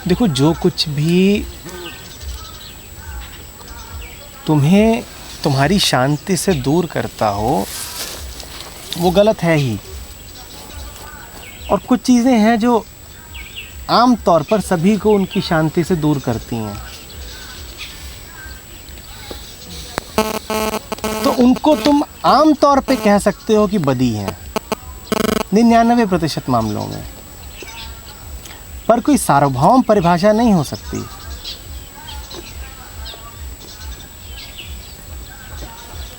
देखो, जो कुछ भी तुम्हें तुम्हारी शांति से दूर करता हो वो गलत है ही। और कुछ चीज़ें हैं जो आम तौर पर सभी को उनकी शांति से दूर करती हैं, तो उनको तुम आम तौर पे कह सकते हो कि बदी हैं 99% मामलों में, पर कोई सार्वभौम परिभाषा नहीं हो सकती।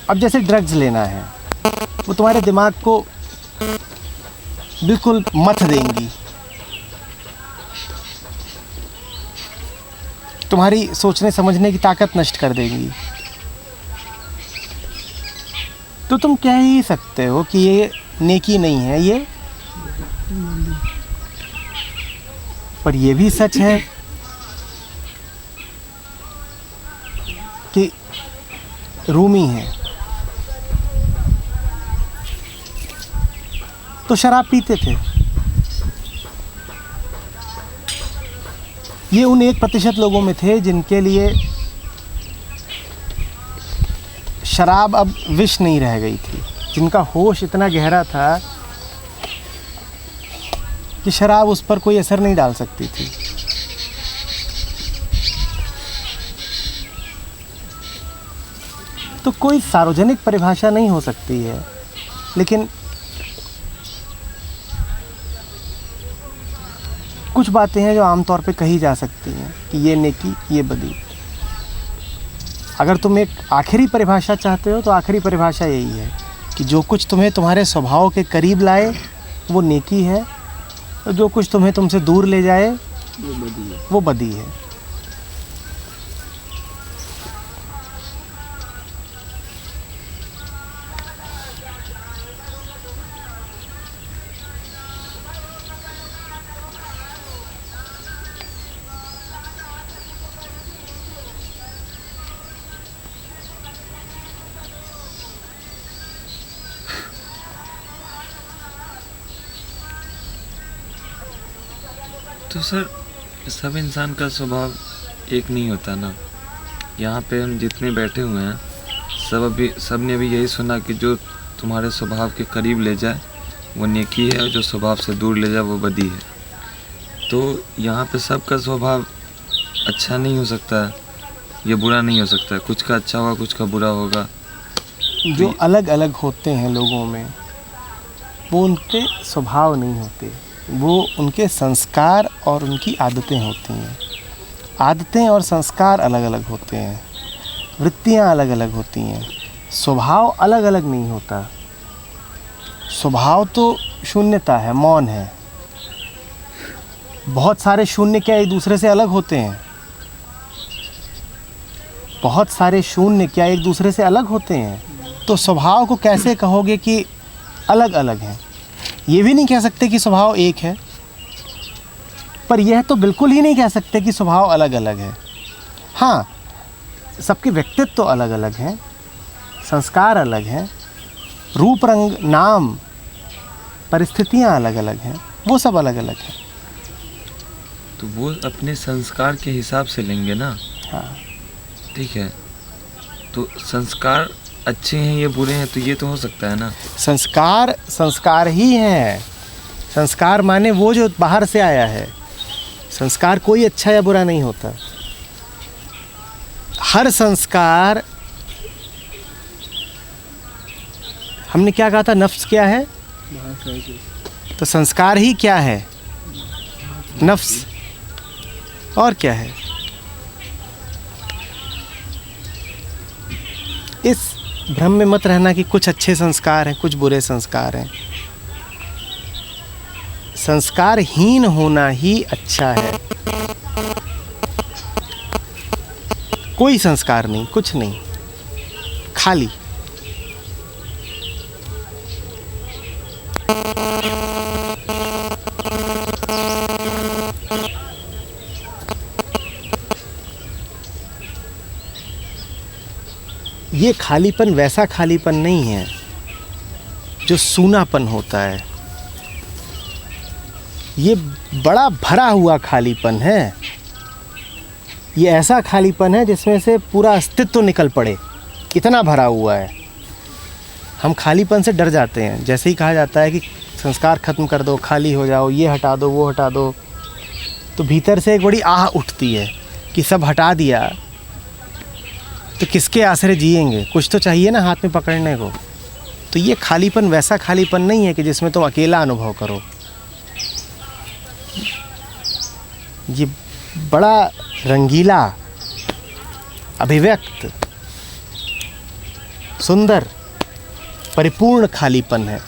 अब जैसे ड्रग्स लेना है, वो तुम्हारे दिमाग को बिल्कुल मथ देंगी, तुम्हारी सोचने समझने की ताकत नष्ट कर देंगी। तो तुम कह ही सकते हो कि ये नेकी नहीं है ये, पर ये भी सच है कि रूमी है तो शराब पीते थे। ये उन 1% लोगों में थे जिनके लिए शराब अब विष नहीं रह गई थी, जिनका होश इतना गहरा था कि शराब उस पर कोई असर नहीं डाल सकती थी। तो कोई सार्वजनिक परिभाषा नहीं हो सकती है, लेकिन कुछ बातें हैं जो आमतौर पे कही जा सकती हैं कि ये नेकी ये बदी। अगर तुम एक आखिरी परिभाषा चाहते हो तो आखिरी परिभाषा यही है कि जो कुछ तुम्हें तुम्हारे स्वभाव के करीब लाए वो नेकी है, और जो कुछ तुम्हें तुमसे दूर ले जाए वो बदी है। तो सर, सब इंसान का स्वभाव एक नहीं होता ना। यहाँ पे हम जितने बैठे हुए हैं सब ने भी यही सुना कि जो तुम्हारे स्वभाव के करीब ले जाए वो नेकी है, और जो स्वभाव से दूर ले जाए वो बदी है। तो यहाँ पे सबका स्वभाव अच्छा नहीं हो सकता है, ये बुरा नहीं हो सकता है। कुछ का अच्छा होगा, कुछ का बुरा होगा। जो अलग अलग होते हैं लोगों में वो उनके स्वभाव नहीं होते, वो उनके संस्कार और उनकी आदतें होती हैं। आदतें और संस्कार अलग अलग होते हैं, वृत्तियाँ अलग अलग होती हैं, स्वभाव अलग अलग नहीं होता। स्वभाव तो शून्यता है, मौन है। बहुत सारे शून्य क्या एक दूसरे से अलग होते हैं? बहुत सारे शून्य क्या एक दूसरे से अलग होते हैं? तो स्वभाव को कैसे कहोगे कि अलग अलग हैं? ये भी नहीं कह सकते कि स्वभाव एक है, पर यह तो बिल्कुल ही नहीं कह सकते कि स्वभाव अलग अलग है। हाँ, सबके व्यक्तित्व तो अलग अलग हैं, संस्कार अलग हैं, रूप रंग नाम परिस्थितियाँ अलग अलग हैं, वो सब अलग अलग हैं। तो वो अपने संस्कार के हिसाब से लेंगे ना। हाँ, ठीक है। तो संस्कार अच्छे हैं ये बुरे हैं, तो ये तो हो सकता है ना। संस्कार संस्कार ही हैं। संस्कार माने वो जो बाहर से आया है। संस्कार कोई अच्छा या बुरा नहीं होता। हर संस्कार, हमने क्या कहा था, नफ्स क्या है? तो संस्कार ही क्या है? नफ्स। और क्या है? इस भ्रम में मत रहना कि कुछ अच्छे संस्कार हैं, कुछ बुरे संस्कार हैं। संस्कारहीन होना ही अच्छा है। कोई संस्कार नहीं, कुछ नहीं, खाली। ये खालीपन वैसा खालीपन नहीं है जो सूनापन होता है। ये बड़ा भरा हुआ खालीपन है। ये ऐसा खालीपन है जिसमें से पूरा अस्तित्व निकल पड़े, इतना भरा हुआ है। हम खालीपन से डर जाते हैं। जैसे ही कहा जाता है कि संस्कार खत्म कर दो, खाली हो जाओ, ये हटा दो, वो हटा दो, तो भीतर से एक बड़ी आह उठती है कि सब हटा दिया तो किसके आसरे जिएंगे, कुछ तो चाहिए ना हाथ में पकड़ने को। तो ये खालीपन वैसा खालीपन नहीं है कि जिसमें तुम अकेला अनुभव करो। ये बड़ा रंगीला, अभिव्यक्त, सुंदर, परिपूर्ण खालीपन है।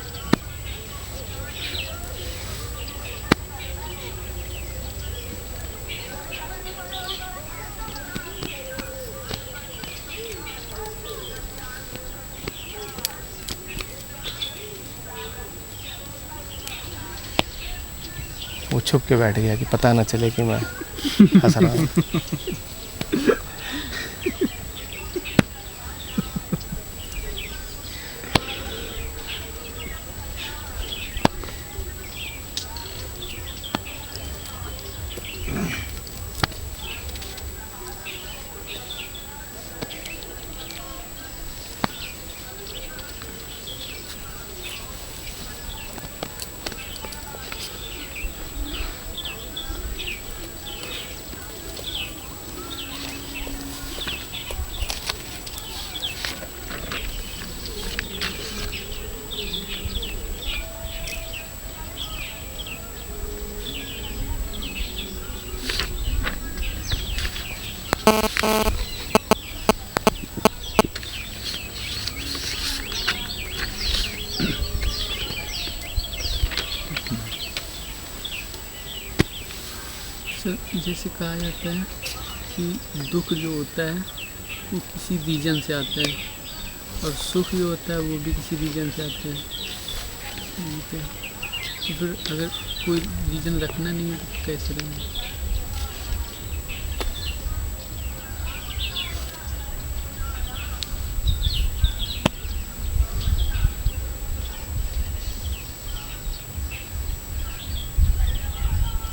वो छुप के बैठ गया कि पता ना चले कि मैं हंस रहा हूँ। सर, जैसे कहा जाता है कि दुख जो होता है वो किसी रीजन से आता है और सुख जो होता है वो भी किसी रीजन से आता है। ठीक है, तो फिर अगर कोई रीजन रखना नहीं है तो कैसे रहेंगे?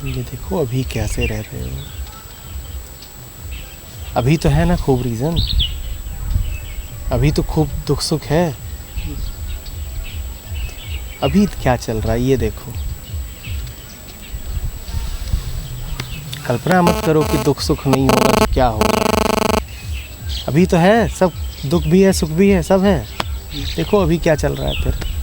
ये देखो अभी कैसे रह रहे हो। अभी तो है ना खूब रीज़न, अभी तो खूब दुख सुख है। अभी क्या चल रहा है ये देखो। कल्पना मत करो कि दुख सुख नहीं होगा तो क्या होगा। अभी तो है सब, दुख भी है, सुख भी है, सब है। देखो अभी क्या चल रहा है फिर।